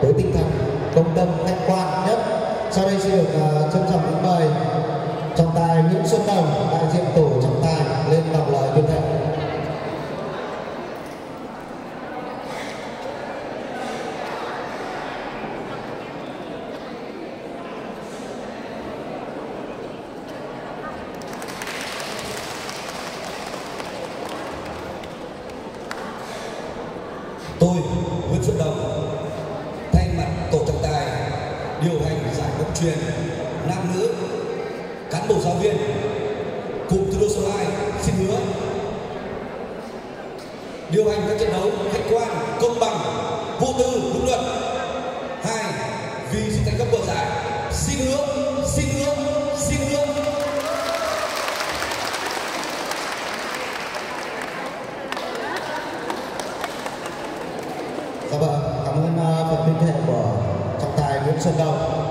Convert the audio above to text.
với tinh thần công tâm khách quan nhất. Sau đây xin được trân trọng kính mời trọng tài Nguyễn Xuân Đồng, đại diện tổ trọng tài lên đọc lời tuyên thệ. Tôi, Nguyễn Xuân Đồng, thay mặt tổ trọng tài điều hành giải bóng chuyền nam nữ, cán bộ giáo viên cụm Thủ đô Số 2 xin hứa điều hành các trận đấu khách quan, công bằng, vô tư, đúng luật. 2. Vì sự thành công của giải, xin hứa. Dạ vâng, cảm ơn phần tuyên thệ của trọng tài Nguyễn Xuân Đồng.